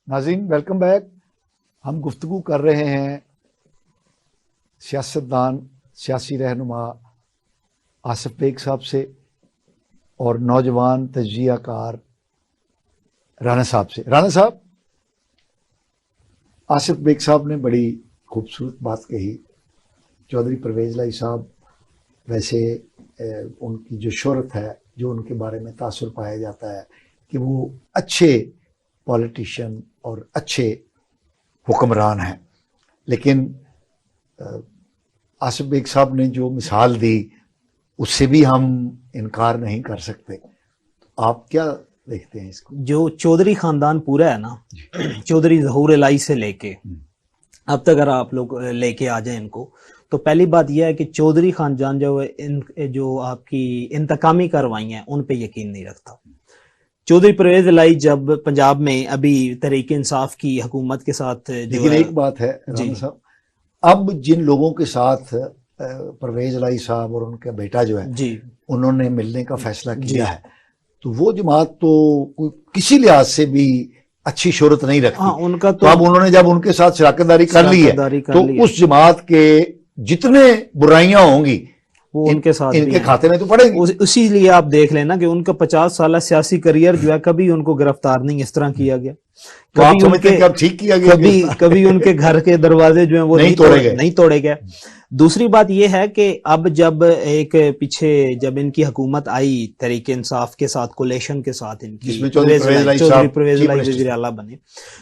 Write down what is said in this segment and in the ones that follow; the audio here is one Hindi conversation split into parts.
नाज़रीन वेलकम बैक। हम गुफ्तगू कर रहे हैं सियासतदान, सियासी रहनुमा आसिफ बेग साहब से और नौजवान तजज़ियाकार राना साहब से। राना साहब, आसिफ बेग साहब ने बड़ी खूबसूरत बात कही। चौधरी परवेज़ लाई साहब, वैसे उनकी जो शोहरत है, जो उनके बारे में तासुर पाया जाता है कि वो अच्छे पॉलिटिशियन और अच्छे हुक्मरान हैं, लेकिन आसिफ बेग साहब ने जो मिसाल दी उससे भी हम इनकार नहीं कर सकते। आप क्या देखते हैं इसको? जो चौधरी खानदान पूरा है ना, चौधरी ज़हूर इलाही से लेके अब तक अगर आप लोग लेके आ जाए इनको, तो पहली बात यह है कि चौधरी खानदान जो आपकी इंतकामी कार्रवाइयाँ उन पे यकीन नहीं रखता। चौधरी परवेज़ इलाही जब पंजाब में अभी तहरीक इंसाफ की हुकूमत के साथ, लेकिन एक बात है राना साहब, अब जिन लोगों के साथ परवेज़ इलाही साहब और उनका बेटा जो है जी उन्होंने मिलने का फैसला किया है, तो वो जमात तो किसी लिहाज से भी अच्छी शोहरत नहीं रखती। उनका तो अब उन्होंने जब उनके साथ शराकतदारी कर ली है तो उस जमात के जितने बुराइयां होंगी वो उनके साथ इनके खाते में तो पड़ेगी। इसीलिए आप देख लेना कि उनका 50 साल सियासी करियर जो है कभी उनको गिरफ्तार नहीं इस तरह किया गया, कभी उनके ठीक किया गया, कभी उनके घर के दरवाजे जो है वो नहीं तोड़े गए। दूसरी बात यह है कि अब जब एक पीछे जब इनकी हुकूमत आई तहरीक इंसाफ के साथ, कोलेशन के साथ, इनकी चौधरी परवेज़ इलाही वज़ीर आला बने,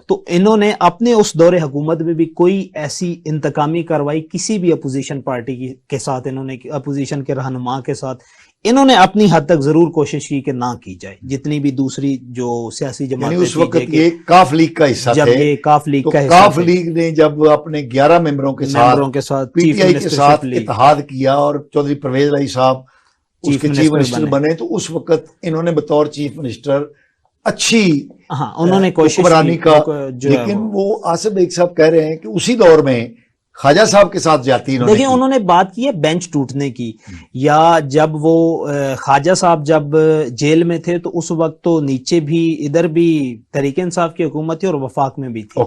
तो इन्होंने अपने उस दौरे हुकूमत में भी कोई ऐसी इंतकामी कार्रवाई किसी भी अपोजिशन पार्टी के साथ, इन्होंने अपोजिशन के रहनुमा के साथ इन्होंने अपनी हद तक जरूर कोशिश की कि ना की जाए। जितनी भी दूसरी जो सियासी जमातें उस वक्त ये काफ लीग का हिस्सा थे, ये काफ लीग तो का हिस्सा काफ लीग ने जब अपने 11 मेंबरों के साथ पीटीआई के साथ इत्तेहाद किया और चौधरी परवेज़ इलाही साहब उसके चीफ मिनिस्टर बने, तो उस वक्त इन्होंने बतौर चीफ मिनिस्टर अच्छी उन्होंने कोशिश हुक्मरानी का, लेकिन वो आसिफ बेग साहब कह रहे हैं कि उसी दौर में ख्वाजा साहब के साथ जाती है। देखिए उन्होंने बात की है बेंच टूटने की, या जब वो ख्वाजा साहब जब जेल में थे तो उस वक्त तो नीचे भी इधर भी तहरीक इंसाफ की हुकूमत थी और वफाक में भी थी।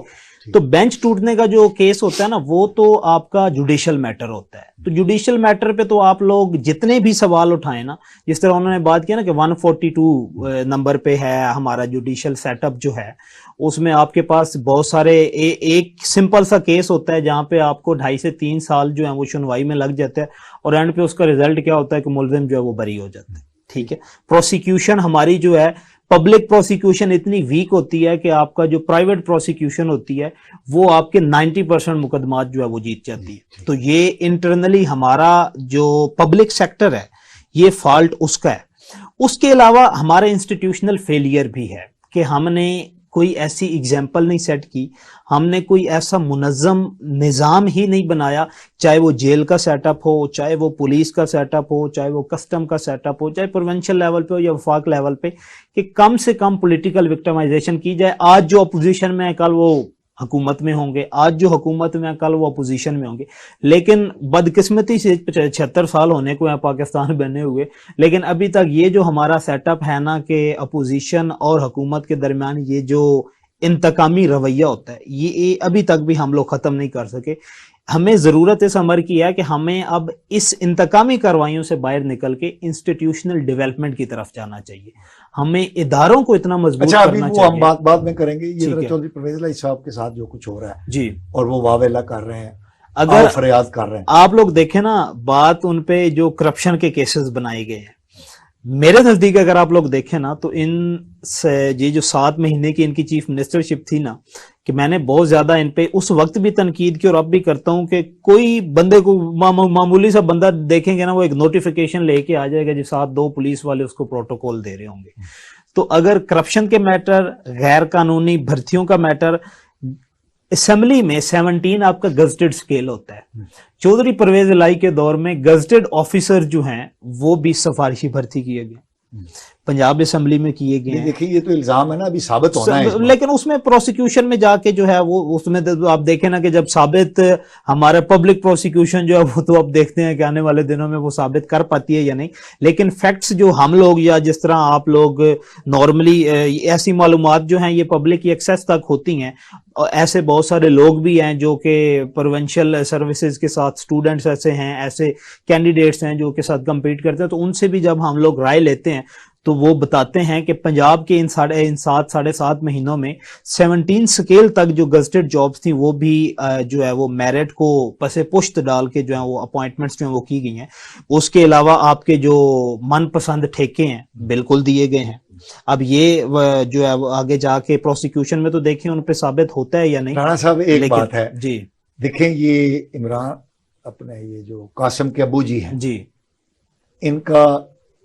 तो बेंच टूटने का जो केस होता है ना, वो तो आपका जुडिशियल मैटर होता है। तो जुडिशियल मैटर पे तो आप लोग जितने भी सवाल उठाएं ना, जिस तरह उन्होंने बात किया ना कि 142 नंबर पे है हमारा जुडिशियल सेटअप जो है, उसमें आपके पास बहुत सारे एक सिंपल सा केस होता है जहां पे आपको 2.5 से 3 साल जो है वो सुनवाई में लग जाता है और एंड पे उसका रिजल्ट क्या होता है कि मुलजिम जो है वो बरी हो जाता है। ठीक है, प्रोसिक्यूशन हमारी जो है पब्लिक प्रोसिक्यूशन इतनी वीक होती है कि आपका जो प्राइवेट प्रोसिक्यूशन होती है वो आपके 90% मुकदमात जो है वो जीत जाती है। तो ये इंटरनली हमारा जो पब्लिक सेक्टर है ये फॉल्ट उसका है। उसके अलावा हमारा इंस्टीट्यूशनल फेलियर भी है कि हमने कोई ऐसी एग्जाम्पल नहीं सेट की, हमने कोई ऐसा मुनज़्ज़म निज़ाम ही नहीं बनाया, चाहे वो जेल का सेटअप हो, चाहे वो पुलिस का सेटअप हो, चाहे वो कस्टम का सेटअप हो, चाहे प्रोविंशियल लेवल पे हो या वफाक लेवल पे, कि कम से कम पॉलिटिकल विक्टिमाइजेशन की जाए। आज जो अपोजिशन में है कल वो हुकूमत में होंगे, आज जो हुकूमत में है कल वो अपोजिशन में होंगे। लेकिन बदकिस्मती से 76 साल होने को है पाकिस्तान बने हुए, लेकिन अभी तक ये जो हमारा सेटअप है ना कि अपोजिशन और हुकूमत के दरमियान ये जो इंतकामी रवैया होता है ये अभी तक भी हम लोग खत्म नहीं कर सके। हमें जरूरत इस अमर की है कि हमें अब इस इंतकामी कार्रवाइयों से बाहर निकल के इंस्टीट्यूशनल डेवलपमेंट की तरफ जाना चाहिए। हमें इदारों को इतना मजबूत करना चाहिए। हम बाद में करेंगे। ये चौधरी परवेज़ इलाही साहब के साथ जो कुछ हो रहा है जी, और वो वावेला कर रहे हैं, अगर फरियाद कर रहे हैं, आप लोग देखें ना, बात उन पे जो करप्शन के केसेस बनाए गए हैं, मेरे नजदीक अगर आप लोग देखें ना तो इन से ये जो 7 महीने की इनकी चीफ मिनिस्टरशिप थी ना, कि मैंने बहुत ज्यादा इन पे उस वक्त भी तनकीद की और अब भी करता हूं कि कोई बंदे को मामूली सा बंदा देखेंगे ना, वो एक नोटिफिकेशन लेके आ जाएगा जिस साथ 2 पुलिस वाले उसको प्रोटोकॉल दे रहे होंगे। तो अगर करप्शन के मैटर, गैर कानूनी भर्तियों का मैटर, असेंबली में 17 आपका गजटेड स्केल होता है। चौधरी परवेज़ इलाही के दौर में गजटेड ऑफिसर जो हैं वो भी सिफारिशी भर्ती किए गए। पंजाब असेंबली में किए गए हैं। देखिए ये तो इल्जाम है ना, अभी साबित होना है लेकिन उसमें प्रोसिक्यूशन में जाके जो है वो उसमें तो आप देखें ना कि जब साबित हमारे पब्लिक प्रोसिक्यूशन जो है वो तो अब देखते हैं कि आने वाले दिनों में वो साबित कर पाती है या नहीं, लेकिन फैक्ट्स जो हम लोग या जिस तरह आप लोग नॉर्मली ऐसी मालूमात जो हैं ये पब्लिक एक्सेस तक होती हैं, ऐसे बहुत सारे लोग भी हैं जो कि प्रोविंशियल सर्विसेज के साथ, स्टूडेंट्स ऐसे हैं, ऐसे कैंडिडेट्स हैं जो के साथ compete करते हैं, तो उनसे भी जब हम लोग राय लेते हैं तो वो बताते हैं कि पंजाब के इन 7.5 महीनों में 17 स्केल तक जो गजटेड जॉब्स थी वो भी जो है वो मेरिट को पसे पुश्त डाल के जो है वो अपॉइंटमेंट्स जो है वो की गई हैं। उसके अलावा आपके जो मनपसंद ठेके हैं बिल्कुल दिए गए हैं। अब ये जो है वो आगे जाके प्रोसिक्यूशन में तो देखें उन पे साबित होता है या नहीं। राणा साहब एक बात है जी, देखें ये इमरान अपने ये जो कासिम के अबू जी हैं जी, इनका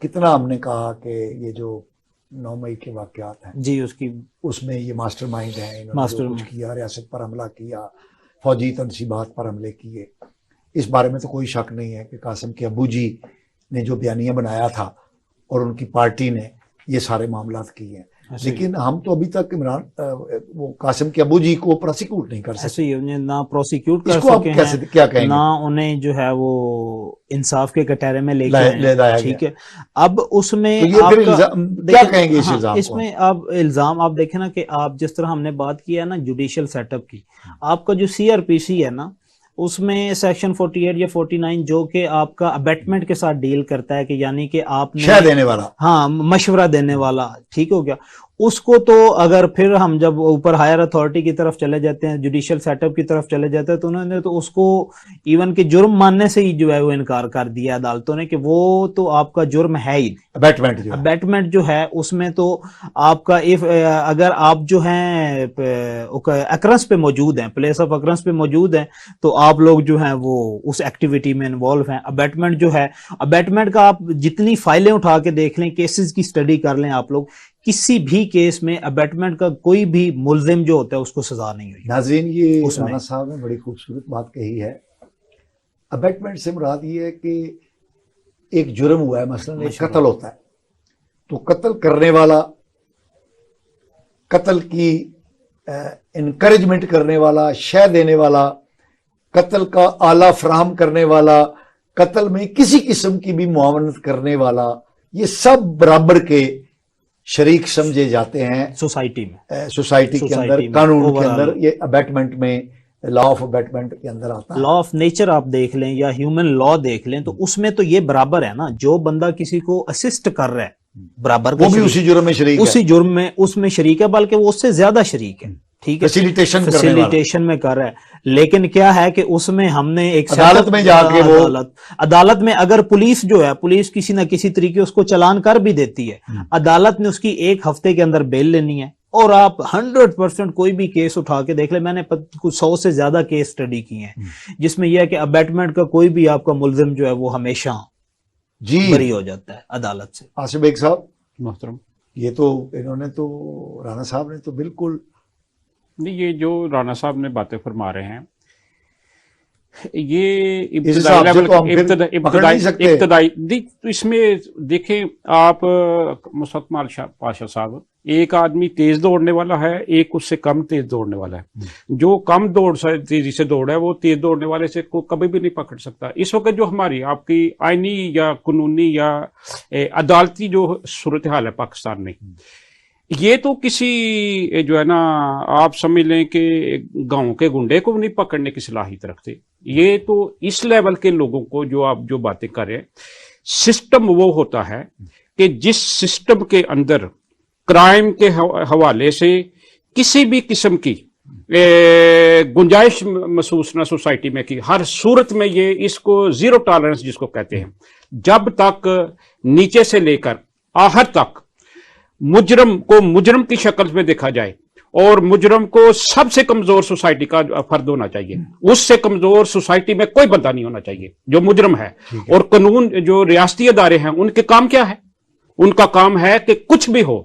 कितना हमने कहा कि ये जो 9 मई के वाकयात हैं जी उसमें ये मास्टरमाइंड हैं, इन्होंने जो कुछ किया, रियासत पर हमला किया, फौजी तनसीबात पर हमले किए, इस बारे में तो कोई शक नहीं है कि कासिम के अबू जी ने जो बयानिया बनाया था और उनकी पार्टी ने ये सारे मामलात किए हैं। लेकिन हम तो अभी तक इमरान वो कासिम के अबू जी को प्रोसिक्यूट नहीं कर सकते, ना प्रोसिक्यूट कर सके कैसे क्या कहेंगे, ना उन्हें जो है वो इंसाफ के कटहरे में लेके, ठीक है। अब उसमें तो ये फिर क्या कहेंगे इस इल्जाम इसमें अब इल्जाम आप देखें ना कि आप जिस तरह हमने बात की है ना जुडिशियल सेटअप की, आपका जो CRPC है ना उसमें सेक्शन 48 या 49 जो कि आपका अबेटमेंट के साथ डील करता है कि यानी कि आपने देने वाला, हाँ मशवरा देने वाला, ठीक हो गया। उसको तो अगर फिर हम जब ऊपर हायर अथॉरिटी की तरफ चले जाते हैं, जुडिशियल सेटअप की तरफ चले जाते हैं, तो उन्होंने तो उसको इवन के जुर्म मानने से ही जो है वो इनकार कर दिया अदालतों ने कि वो तो आपका जुर्म है ही। अबेटमेंट जो है उसमें तो आपका इफ अगर आप जो हैं अक्रंस पे मौजूद हैं, प्लेस ऑफ अक्रंस पे मौजूद हैं, तो आप लोग जो हैं वो उस एक्टिविटी में इन्वॉल्व हैं। अबेटमेंट जो है, अबेटमेंट का आप जितनी फाइलें उठा के देख लें, केसेस की स्टडी कर लें आप लोग, किसी भी केस में अबेटमेंट का कोई भी मुल्जिम जो होता है उसको सजा नहीं हुई। नाज़रीन ये राणा साहब ने बड़ी खूबसूरत बात कही है। अबेटमेंट से मुराद ये है कि एक जुर्म हुआ है, मसलन एक कत्ल होता है, तो कत्ल करने वाला, कत्ल की इनकरेजमेंट करने वाला, शय देने वाला, कत्ल का आला फराहम करने वाला, कत्ल में किसी किस्म की भी मुआवनत करने वाला, ये सब बराबर के शरीक समझे जाते हैं सोसाइटी में, सोसाइटी के अंदर, कानून के अंदर। ये अबेटमेंट में, लॉ ऑफ अबेटमेंट के अंदर आता है। लॉ ऑफ नेचर आप देख लें या ह्यूमन लॉ देख लें तो उसमें तो ये बराबर है ना, जो बंदा किसी को असिस्ट कर रहा है बराबर वो भी उसी जुर्म में शरीक है, उसी जुर्म में उसमें शरीक है, बल्कि वो उससे ज्यादा शरीक है, ठीक है, फैसिलिटेशन में कर रहा है। लेकिन क्या है कि उसमें हमने एक अदालत में जाके वो अदालत में अगर पुलिस जो है, पुलिस किसी ना किसी तरीके उसको चालान कर भी देती है, अदालत ने उसकी 1 हफ्ते के अंदर बेल लेनी है। और आप 100% कोई भी केस उठा के देख ले, मैंने कुछ 100 से ज्यादा केस स्टडी किए हैं जिसमें यह है कि अबेटमेंट का कोई भी आपका मुल्जिम जो है वो हमेशा बरी हो जाता है अदालत से। आसिफ बेग साहब मोहतरम, ये तो इन्होंने तो, राणा साहब ने तो बिल्कुल नहीं, ये जो राणा साहब ने बातें फरमा रहे हैं ये इब्तदाई लेवल, इब्तदाई, तो इसमें देखें आप मुस्तफा कमाल पाशा साहब, एक आदमी तेज दौड़ने वाला है, एक उससे कम तेज दौड़ने वाला है। जो कम तेजी से दौड़ है वो तेज दौड़ने वाले से को कभी भी नहीं पकड़ सकता। इस वक्त जो हमारी आपकी आईनी या कानूनी या अदालती जो सूरत हाल है पाकिस्तान में, ये तो किसी जो है ना, आप समझ लें कि गांव के गुंडे को नहीं पकड़ने की सलाहियत रखते। ये तो इस लेवल के लोगों को जो आप जो बातें कर रहे हैं, सिस्टम वो होता है कि जिस सिस्टम के अंदर क्राइम के हवाले से किसी भी किस्म की गुंजाइश महसूस ना सोसाइटी में की, हर सूरत में ये इसको जीरो टॉलरेंस जिसको कहते हैं, जब तक नीचे से लेकर आहर तक मुजरम को मुजरम की शक्ल में देखा जाए और मुजरम को सबसे कमजोर सोसाइटी का फर्द होना चाहिए, उससे कमजोर सोसाइटी में कोई बंदा नहीं होना चाहिए जो मुजरम है। और कानून जो रियासती अदारे हैं उनके काम क्या है? उनका काम है कि कुछ भी हो,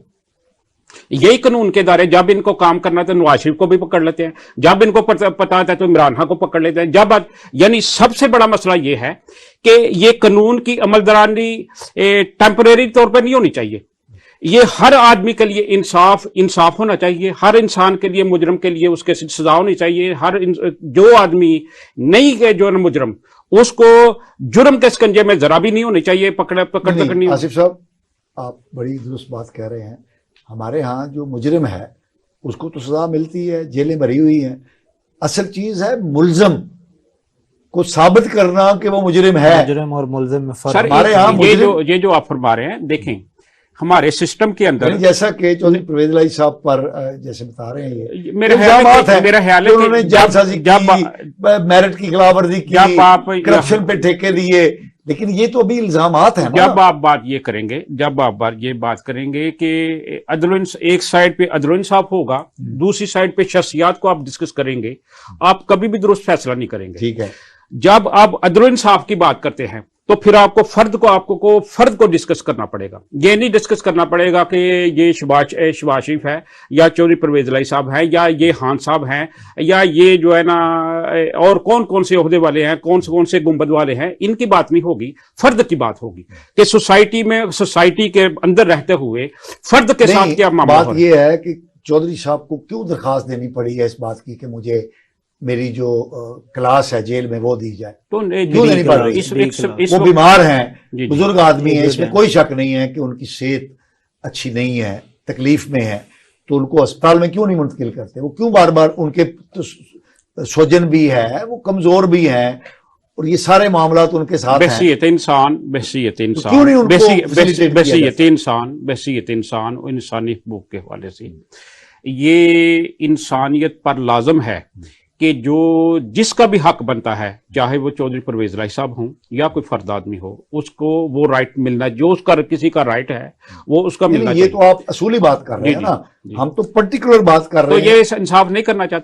यही कानून के दायरे, जब इनको काम करना था नवाज शरीफ को भी पकड़ लेते हैं, जब इनको पता था तो इमरान खान को पकड़ लेते हैं। जब यानी सबसे बड़ा मसला यह है कि ये कानून की अमलदरानी टेम्परेरी तौर पर नहीं होनी चाहिए। ये हर आदमी के लिए इंसाफ होना चाहिए, हर इंसान के लिए, मुजरम के लिए उसके सजा होनी चाहिए। जो आदमी नहीं है जो है मुजरम, उसको जुर्म के स्कंजे में जरा भी नहीं होनी चाहिए पकड़ करनी। आसिफ साहब, आप बड़ी दुरुस्त बात कह रहे हैं। हमारे यहाँ जो मुजरिम है उसको तो सजा मिलती है, जेलें भरी हुई हैं। असल चीज है मुल्जम को साबित करना कि वो मुजरिम है। मुजरिम और मुल्जिम में फर्क। सर, हमारे यहाँ ये जो आप फरमा रहे हैं, देखें हमारे सिस्टम के अंदर, जैसा कि चौधरी परवेज इलाही साहब पर जैसे बता रहे हैं, ये मेरा ख्याल है उन्होंने जालसाजी की, मेरिट की खिलाफवर्जी की, करप्शन पे ठेके दिए, लेकिन ये तो अभी इल्जामात हैं ना। जब आप बात ये करेंगे कि एक साइड पे अदल इंसाफ होगा, दूसरी साइड पे शख्सियात को आप डिस्कस करेंगे, आप कभी भी दुरुस्त फैसला नहीं करेंगे। ठीक है। जब आप अदल इंसाफ की बात करते हैं तो फिर आपको फर्द को डिस्कस करना पड़ेगा। ये नहीं डिस्कस करना पड़ेगा कि ये शहबाज शरीफ है या चौधरी परवेज इलाही साहब है या ये खान साहब हैं या ये जो है ना और कौन कौन से ओहदे वाले हैं, कौन से गुंबद वाले हैं। इनकी बात नहीं होगी, फर्द की बात होगी कि सोसाइटी के अंदर रहते हुए फर्द के साथ क्या मामला। बात ये है कि चौधरी साहब को क्यों दरखास्त देनी पड़ी है इस बात की कि मुझे मेरी जो क्लास है जेल में वो दी जाए, तो क्यों नहीं पड़ रही? वो बीमार हैं, बुजुर्ग आदमी है, इसमें कोई शक नहीं है कि उनकी सेहत अच्छी नहीं है, तकलीफ में है, तो उनको अस्पताल में क्यों नहीं मुंतकिल करते? वो क्यों बार बार, उनके तो स्वजन भी है, वो कमजोर भी हैं और ये सारे मामला तो उनके साथ हैं। बहसीयत इंसान और इंसानी हकूक के हवाले से ये इंसानियत पर लाजम है कि जो जिसका भी हक बनता है, चाहे वो चौधरी परवेज इलाही साहब हों या कोई फर्द आदमी हो, उसको वो राइट मिलना, जो उसका किसी का राइट है वो उसका मिलना चाहिए। ये तो आप असूली बात कर रहे हैं ना, हम तो पर्टिकुलर बात कर रहे हैं। तो ये इंसाफ नहीं करना चाहते।